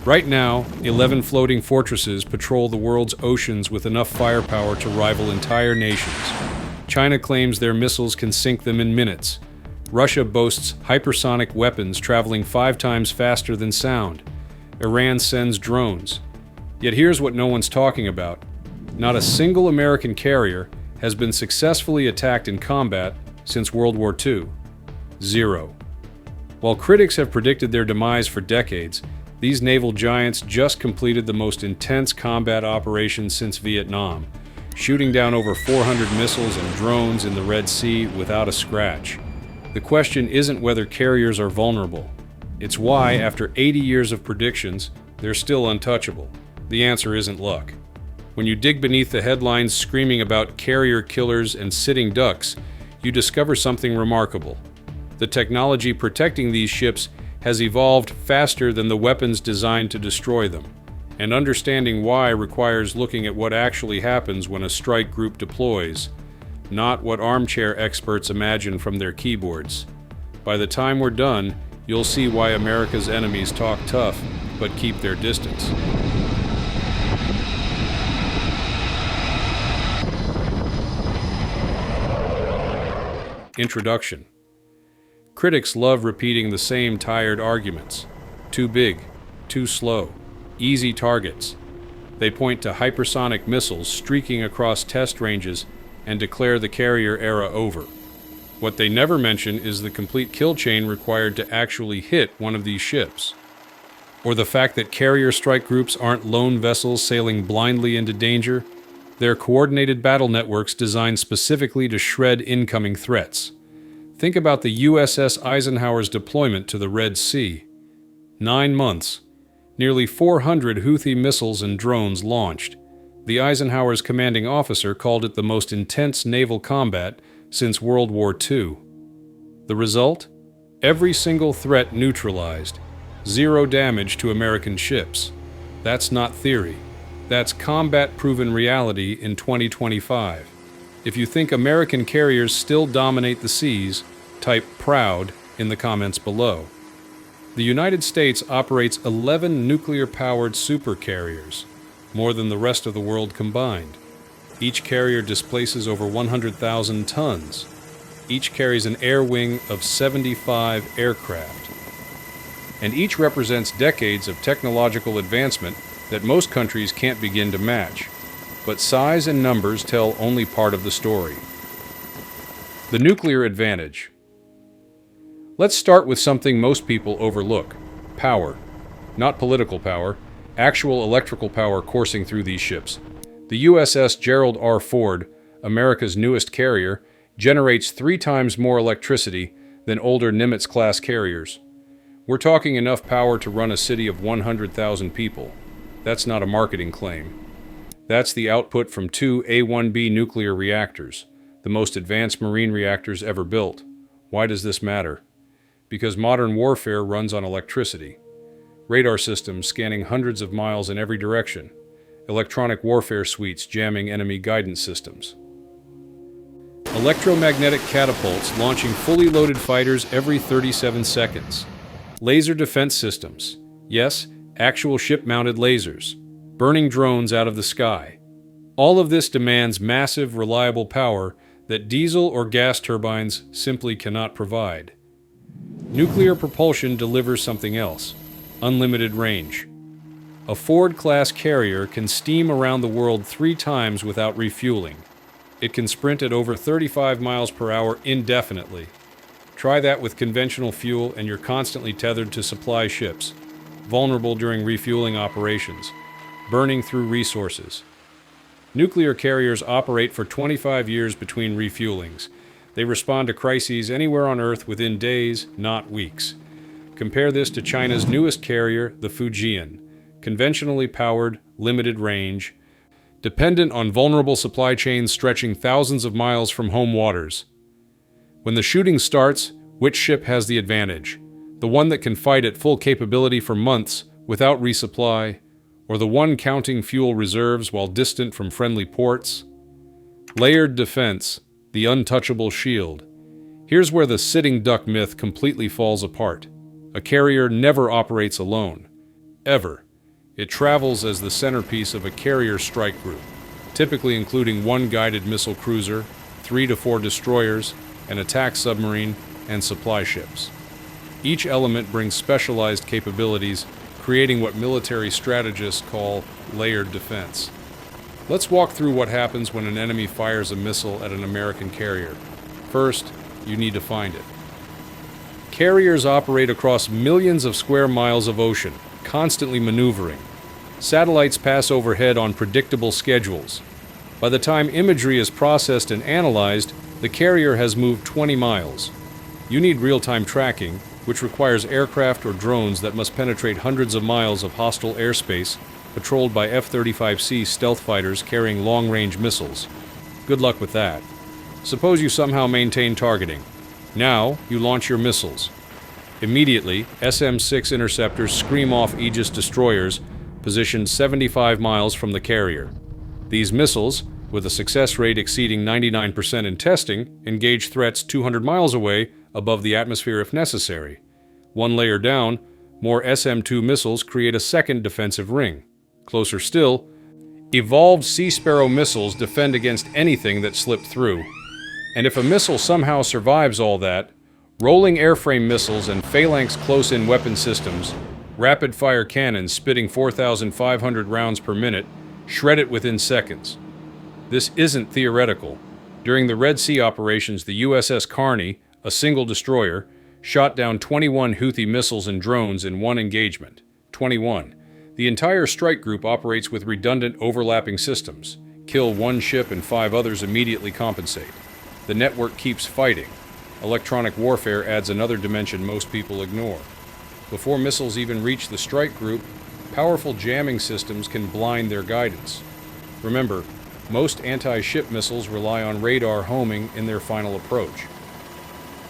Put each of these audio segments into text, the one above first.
Right now, 11 floating fortresses patrol the world's oceans with enough firepower to rival entire nations. China claims their missiles can sink them in minutes. Russia boasts hypersonic weapons traveling 5 times faster than sound. Iran sends drones. Yet here's what no one's talking about. Not a single American carrier has been successfully attacked in combat since World War II. 0. While critics have predicted their demise for decades, these naval giants just completed the most intense combat operation since Vietnam, shooting down over 400 missiles and drones in the Red Sea without a scratch. The question isn't whether carriers are vulnerable. It's why, after 80 years of predictions, they're still untouchable. The answer isn't luck. When you dig beneath the headlines screaming about carrier killers and sitting ducks, you discover something remarkable. The technology protecting these ships has evolved faster than the weapons designed to destroy them, and understanding why requires looking at what actually happens when a strike group deploys, not what armchair experts imagine from their keyboards. By the time we're done, you'll see why America's enemies talk tough, but keep their distance. Introduction. Critics love repeating the same tired arguments. Too big, too slow, easy targets. They point to hypersonic missiles streaking across test ranges and declare the carrier era over. What they never mention is the complete kill chain required to actually hit one of these ships. Or the fact that carrier strike groups aren't lone vessels sailing blindly into danger. They're coordinated battle networks designed specifically to shred incoming threats. Think about the USS Eisenhower's deployment to the Red Sea. 9 months. Nearly 400 Houthi missiles and drones launched. The Eisenhower's commanding officer called it the most intense naval combat since World War II. The result? Every single threat neutralized. 0 damage to American ships. That's not theory. That's combat-proven reality in 2025. If you think American carriers still dominate the seas, type proud in the comments below. The United States operates 11 nuclear-powered supercarriers, more than the rest of the world combined. Each carrier displaces over 100,000 tons. Each carries an air wing of 75 aircraft. And each represents decades of technological advancement that most countries can't begin to match. But size and numbers tell only part of the story. The nuclear advantage. Let's start with something most people overlook: power. Not political power, actual electrical power coursing through these ships. The USS Gerald R. Ford, America's newest carrier, generates 3 times more electricity than older Nimitz-class carriers. We're talking enough power to run a city of 100,000 people. That's not a marketing claim. That's the output from 2 A-1B nuclear reactors, the most advanced marine reactors ever built. Why does this matter? Because modern warfare runs on electricity. Radar systems scanning hundreds of miles in every direction. Electronic warfare suites jamming enemy guidance systems. Electromagnetic catapults launching fully loaded fighters every 37 seconds. Laser defense systems. Yes, actual ship-mounted lasers. Burning drones out of the sky. All of this demands massive, reliable power that diesel or gas turbines simply cannot provide. Nuclear propulsion delivers something else: unlimited range. A Ford-class carrier can steam around the world 3 times without refueling. It can sprint at over 35 miles per hour indefinitely. Try that with conventional fuel and you're constantly tethered to supply ships, vulnerable during refueling operations, burning through resources. Nuclear carriers operate for 25 years between refuelings. They respond to crises anywhere on Earth within days, not weeks. Compare this to China's newest carrier, the Fujian, conventionally powered, limited range, dependent on vulnerable supply chains stretching thousands of miles from home waters. When the shooting starts, which ship has the advantage? The one that can fight at full capability for months without resupply, or the one counting fuel reserves while distant from friendly ports? Layered defense, the untouchable shield. Here's where the sitting duck myth completely falls apart. A carrier never operates alone. Ever. It travels as the centerpiece of a carrier strike group, typically including one guided missile cruiser, 3 to 4 destroyers, an attack submarine, and supply ships. Each element brings specialized capabilities, creating what military strategists call layered defense. Let's walk through what happens when an enemy fires a missile at an American carrier. First, you need to find it. Carriers operate across millions of square miles of ocean, constantly maneuvering. Satellites pass overhead on predictable schedules. By the time imagery is processed and analyzed, the carrier has moved 20 miles. You need real-time tracking, which requires aircraft or drones that must penetrate hundreds of miles of hostile airspace, patrolled by F-35C stealth fighters carrying long-range missiles. Good luck with that. Suppose you somehow maintain targeting. Now, you launch your missiles. Immediately, SM-6 interceptors scream off Aegis destroyers, positioned 75 miles from the carrier. These missiles, with a success rate exceeding 99% in testing, engage threats 200 miles away above the atmosphere if necessary. One layer down, more SM-2 missiles create a second defensive ring. Closer still, evolved Sea Sparrow missiles defend against anything that slipped through. And if a missile somehow survives all that, rolling airframe missiles and phalanx close-in weapon systems, rapid-fire cannons spitting 4,500 rounds per minute, shred it within seconds. This isn't theoretical. During the Red Sea operations, the USS Carney, a single destroyer, shot down 21 Houthi missiles and drones in one engagement. 21. The entire strike group operates with redundant overlapping systems. Kill one ship and 5 others immediately compensate. The network keeps fighting. Electronic warfare adds another dimension most people ignore. Before missiles even reach the strike group, powerful jamming systems can blind their guidance. Remember, most anti-ship missiles rely on radar homing in their final approach.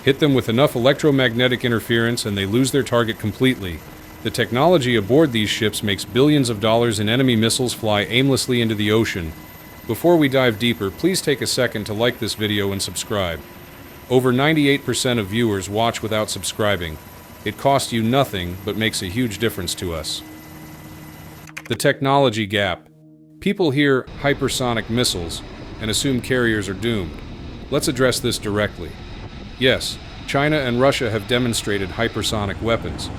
Hit them with enough electromagnetic interference and they lose their target completely. The technology aboard these ships makes billions of dollars in enemy missiles fly aimlessly into the ocean. Before we dive deeper, please take a second to like this video and subscribe. Over 98% of viewers watch without subscribing. It costs you nothing, but makes a huge difference to us. The technology gap. People hear hypersonic missiles and assume carriers are doomed. Let's address this directly. Yes, China and Russia have demonstrated hypersonic weapons.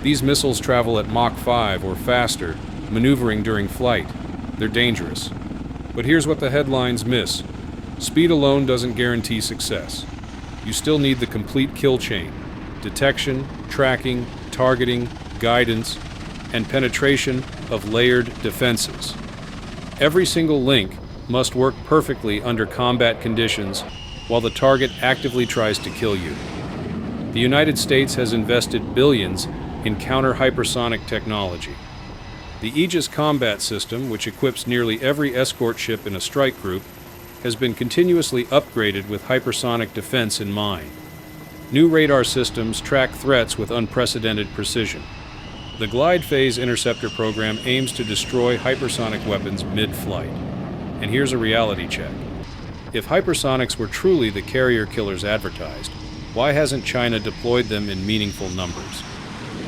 These missiles travel at Mach 5 or faster, maneuvering during flight. They're dangerous. But here's what the headlines miss. Speed alone doesn't guarantee success. You still need the complete kill chain. Detection, tracking, targeting, guidance, and penetration of layered defenses. Every single link must work perfectly under combat conditions while the target actively tries to kill you. The United States has invested billions in counter-hypersonic technology. The Aegis combat system, which equips nearly every escort ship in a strike group, has been continuously upgraded with hypersonic defense in mind. New radar systems track threats with unprecedented precision. The Glide Phase Interceptor program aims to destroy hypersonic weapons mid-flight. And here's a reality check. If hypersonics were truly the carrier killers advertised, why hasn't China deployed them in meaningful numbers?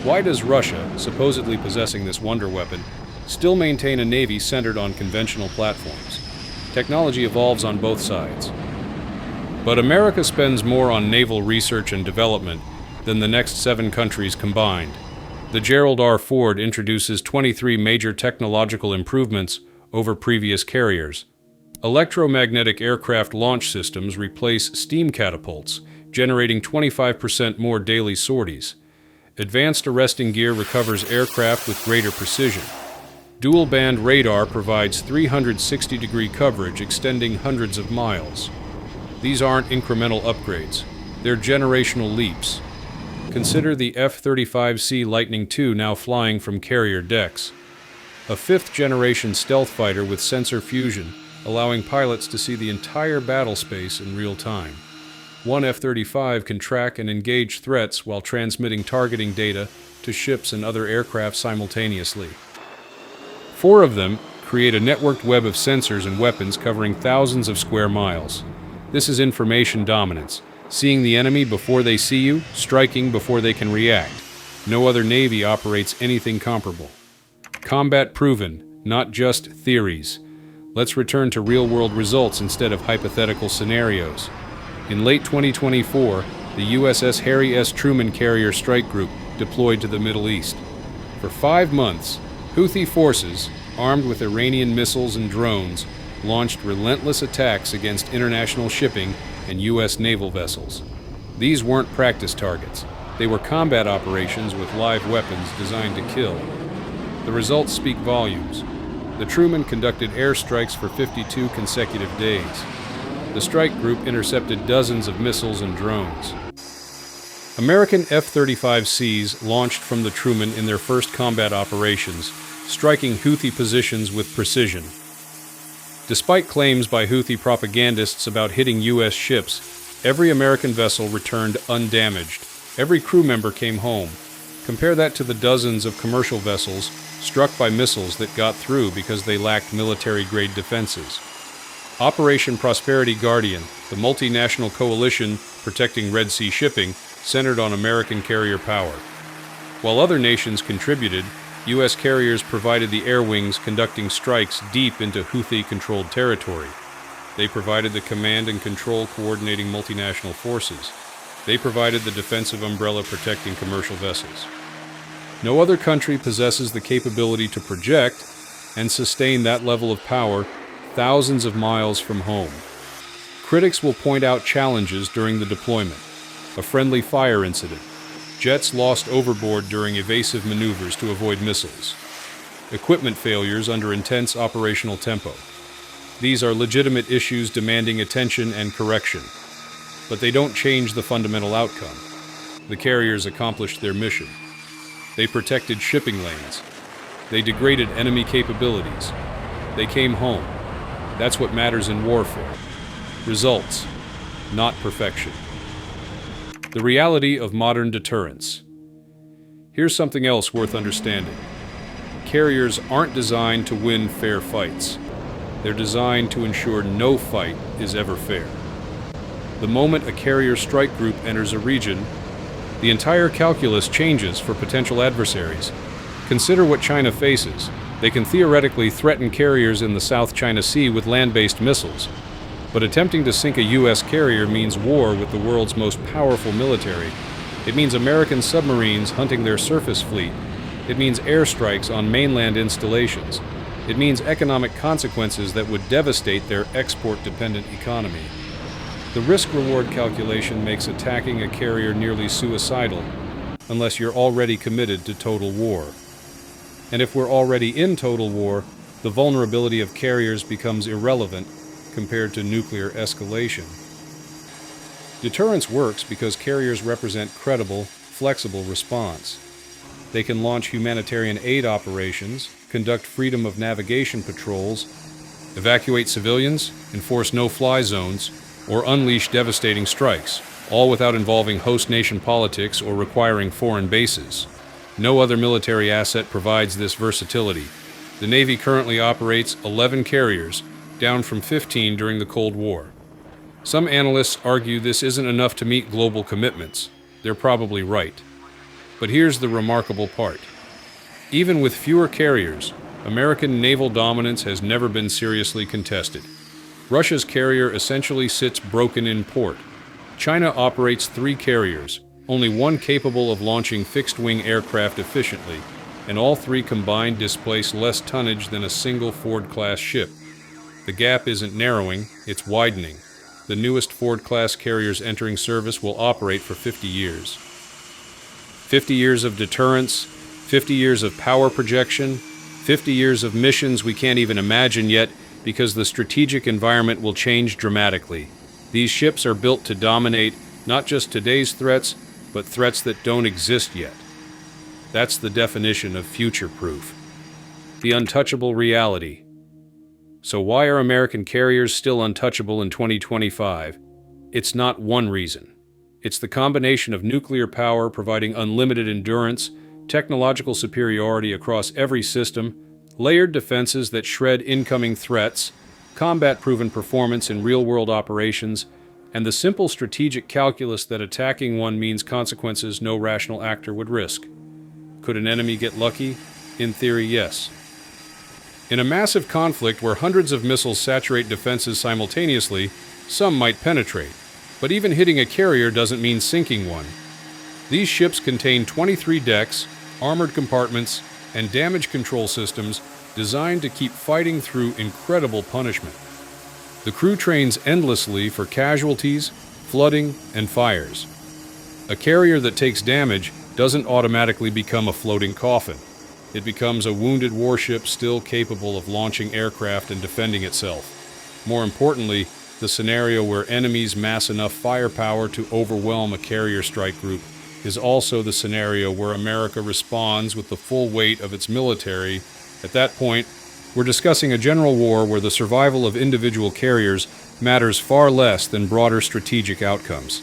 Why does Russia, supposedly possessing this wonder weapon, still maintain a navy centered on conventional platforms? Technology evolves on both sides. But America spends more on naval research and development than the next 7 countries combined. The Gerald R. Ford introduces 23 major technological improvements over previous carriers. Electromagnetic aircraft launch systems replace steam catapults, generating 25% more daily sorties. Advanced arresting gear recovers aircraft with greater precision. Dual-band radar provides 360-degree coverage extending hundreds of miles. These aren't incremental upgrades. They're generational leaps. Consider the F-35C Lightning II now flying from carrier decks. A 5th-generation stealth fighter with sensor fusion, allowing pilots to see the entire battle space in real time. One F-35 can track and engage threats while transmitting targeting data to ships and other aircraft simultaneously. 4 of them create a networked web of sensors and weapons covering thousands of square miles. This is information dominance, seeing the enemy before they see you, striking before they can react. No other navy operates anything comparable. Combat proven, not just theories. Let's return to real-world results instead of hypothetical scenarios. In late 2024, the USS Harry S. Truman Carrier Strike Group deployed to the Middle East. For 5 months, Houthi forces, armed with Iranian missiles and drones, launched relentless attacks against international shipping and U.S. naval vessels. These weren't practice targets. They were combat operations with live weapons designed to kill. The results speak volumes. The Truman conducted airstrikes for 52 consecutive days. The strike group intercepted dozens of missiles and drones. American F-35Cs launched from the Truman in their first combat operations, striking Houthi positions with precision. Despite claims by Houthi propagandists about hitting U.S. ships, every American vessel returned undamaged. Every crew member came home. Compare that to the dozens of commercial vessels struck by missiles that got through because they lacked military-grade defenses. Operation Prosperity Guardian, the multinational coalition protecting Red Sea shipping, centered on American carrier power. While other nations contributed, U.S. carriers provided the air wings conducting strikes deep into Houthi-controlled territory. They provided the command and control coordinating multinational forces. They provided the defensive umbrella protecting commercial vessels. No other country possesses the capability to project and sustain that level of power thousands of miles from home. Critics will point out challenges during the deployment. A friendly fire incident. Jets lost overboard during evasive maneuvers to avoid missiles. Equipment failures under intense operational tempo. These are legitimate issues demanding attention and correction. But they don't change the fundamental outcome. The carriers accomplished their mission. They protected shipping lanes. They degraded enemy capabilities. They came home. That's what matters in warfare. Results, not perfection. The reality of modern deterrence. Here's something else worth understanding. Carriers aren't designed to win fair fights. They're designed to ensure no fight is ever fair. The moment a carrier strike group enters a region, the entire calculus changes for potential adversaries. Consider what China faces. They can theoretically threaten carriers in the South China Sea with land-based missiles. But attempting to sink a U.S. carrier means war with the world's most powerful military. It means American submarines hunting their surface fleet. It means airstrikes on mainland installations. It means economic consequences that would devastate their export-dependent economy. The risk-reward calculation makes attacking a carrier nearly suicidal, unless you're already committed to total war. And if we're already in total war, the vulnerability of carriers becomes irrelevant compared to nuclear escalation. Deterrence works because carriers represent credible, flexible response. They can launch humanitarian aid operations, conduct freedom of navigation patrols, evacuate civilians, enforce no-fly zones, or unleash devastating strikes, all without involving host nation politics or requiring foreign bases. No other military asset provides this versatility. The Navy currently operates 11 carriers, down from 15 during the Cold War. Some analysts argue this isn't enough to meet global commitments. They're probably right. But here's the remarkable part. Even with fewer carriers, American naval dominance has never been seriously contested. Russia's carrier essentially sits broken in port. China operates 3 carriers, only one capable of launching fixed-wing aircraft efficiently, and all 3 combined displace less tonnage than a single Ford-class ship. The gap isn't narrowing, it's widening. The newest Ford-class carriers entering service will operate for 50 years. 50 years of deterrence, 50 years of power projection, 50 years of missions we can't even imagine yet because the strategic environment will change dramatically. These ships are built to dominate not just today's threats, but threats that don't exist yet. That's the definition of future-proof. The untouchable reality. So why are American carriers still untouchable in 2025? It's not one reason. It's the combination of nuclear power providing unlimited endurance, technological superiority across every system, layered defenses that shred incoming threats, combat-proven performance in real-world operations, and the simple strategic calculus that attacking one means consequences no rational actor would risk. Could an enemy get lucky? In theory, yes. In a massive conflict where hundreds of missiles saturate defenses simultaneously, some might penetrate. But even hitting a carrier doesn't mean sinking one. These ships contain 23 decks, armored compartments, and damage control systems designed to keep fighting through incredible punishment. The crew trains endlessly for casualties, flooding, and fires. A carrier that takes damage doesn't automatically become a floating coffin. It becomes a wounded warship still capable of launching aircraft and defending itself. More importantly, the scenario where enemies mass enough firepower to overwhelm a carrier strike group is also the scenario where America responds with the full weight of its military. At that point, we're discussing a general war where the survival of individual carriers matters far less than broader strategic outcomes.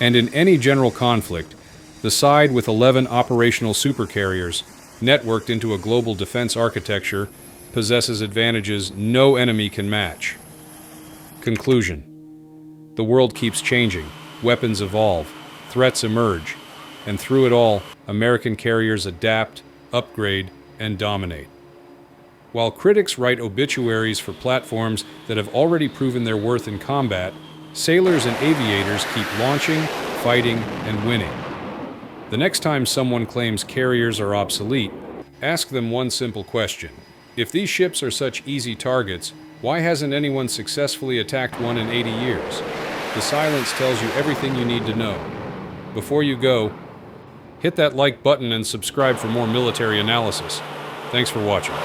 And in any general conflict, the side with 11 operational supercarriers, networked into a global defense architecture, possesses advantages no enemy can match. Conclusion. The world keeps changing, weapons evolve, threats emerge, and through it all, American carriers adapt, upgrade, and dominate. While critics write obituaries for platforms that have already proven their worth in combat, sailors and aviators keep launching, fighting, and winning. The next time someone claims carriers are obsolete, ask them one simple question. If these ships are such easy targets, why hasn't anyone successfully attacked one in 80 years? The silence tells you everything you need to know. Before you go, hit that like button and subscribe for more military analysis. Thanks for watching.